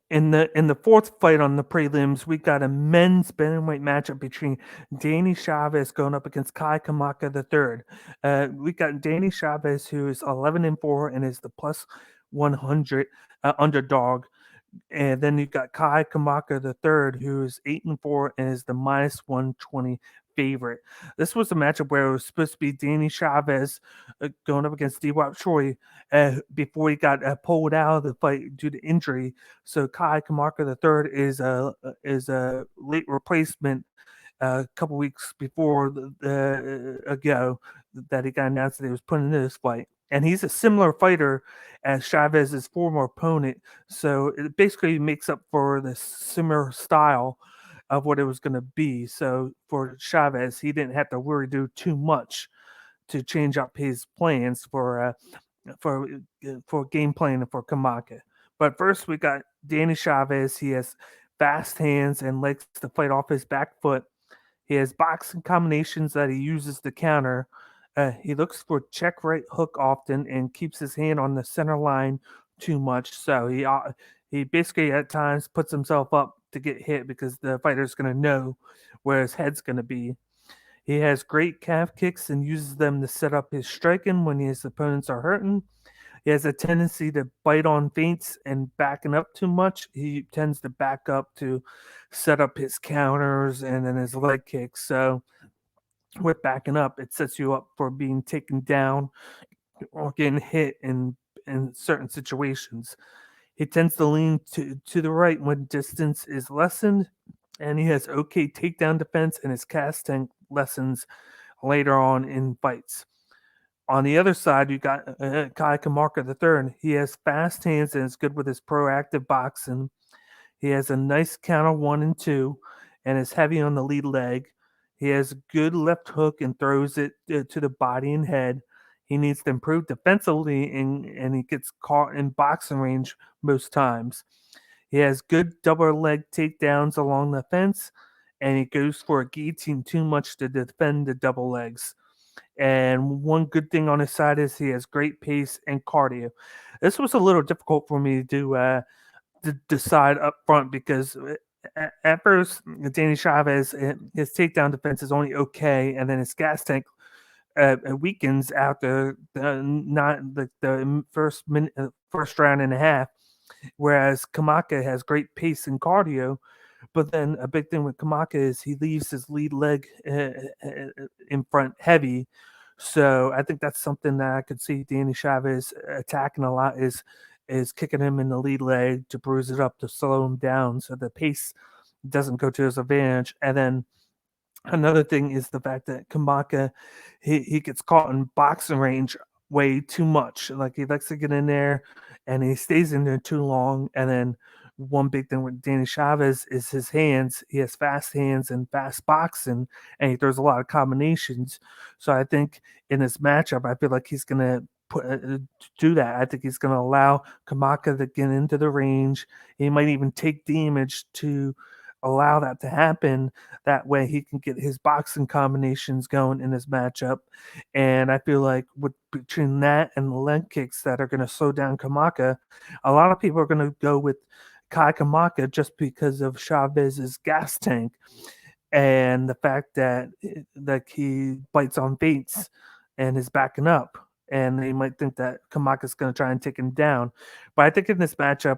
In the fourth fight on the prelims, we got a men's bantamweight matchup between Danny Chavez going up against Kai Kamaka III. We got Danny Chavez, who is 11-4 and is the plus 100 underdog, and then you got Kai Kamaka III, who is 8-4 and is the minus 120 favorite. This was a matchup where it was supposed to be Danny Chavez going up against Dewap Choi before he got pulled out of the fight due to injury. So Kai Kamaka III is a late replacement a couple weeks before ago that he got announced that he was put into this fight. And he's a similar fighter as Chavez's former opponent, so it basically makes up for the similar style of what it was going to be. So for Chavez, he didn't have to really do too much to change up his plans for for game plan for Kamaka. But first, we got Danny Chavez. He has fast hands and likes to fight off his back foot. He has boxing combinations that he uses to counter. He looks for check right hook often and keeps his hand on the center line too much. So he basically at times puts himself up to get hit because the fighter's going to know where his head's going to be. He has great calf kicks and uses them to set up his striking when his opponents are hurting. He has a tendency to bite on feints and backing up too much. He tends to back up to set up his counters and then his leg kicks. So with backing up, it sets you up for being taken down or getting hit in certain situations. He tends to lean to the right when distance is lessened, and he has okay takedown defense, and his cast tank lessens later on in fights. On the other side, you got Kai Kamaka III. He has fast hands and is good with his proactive boxing. He has a nice counter 1 and 2 and is heavy on the lead leg. He has a good left hook and throws it to the body and head. He needs to improve defensively and he gets caught in boxing range most times. He has good double leg takedowns along the fence and he goes for a guillotine too much to defend the double legs. And one good thing on his side is he has great pace and cardio. This was a little difficult for me to decide up front because at first Danny Chavez his takedown defense is only okay, and then his gas tank weakens after the not the first round and a half. Whereas Kamaka has great pace and cardio, but then a big thing with Kamaka is he leaves his lead leg in front heavy. So I think that's something that I could see Danny Chavez attacking a lot is kicking him in the lead leg to bruise it up to slow him down so the pace doesn't go to his advantage. And then another thing is the fact that Kamaka he gets caught in boxing range way too much. Like he likes to get in there and he stays in there too long. And then one big thing with Danny Chavez is his hands. He has fast hands and fast boxing, and he throws a lot of combinations. So I think in this matchup, I feel like he's gonna do that. I think he's gonna allow Kamaka to get into the range. He might even take damage to allow that to happen. That way he can get his boxing combinations going in this matchup. And I feel like with between that and the leg kicks that are going to slow down Kamaka, a lot of people are going to go with Kai Kamaka just because of Chavez's gas tank and the fact that like he bites on feints and is backing up. And they might think that Kamaka's going to try and take him down, but I think in this matchup,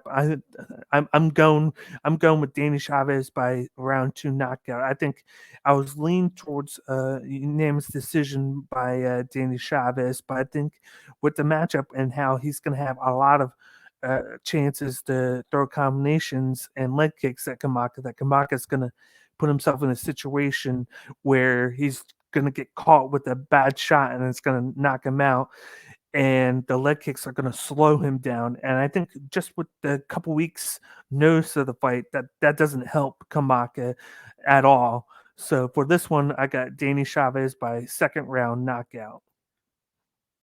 I'm going with Danny Chavez by round 2 knockout. I think I was leaning towards unanimous decision by Danny Chavez, but I think with the matchup and how he's going to have a lot of chances to throw combinations and leg kicks at Kamaka, that Kamaka's going to put himself in a situation where he's going to get caught with a bad shot and it's going to knock him out. And the leg kicks are going to slow him down. And I think just with the couple weeks notice of the fight, that doesn't help Kamaka at all. So for this one, I got Danny Chavez by second round knockout.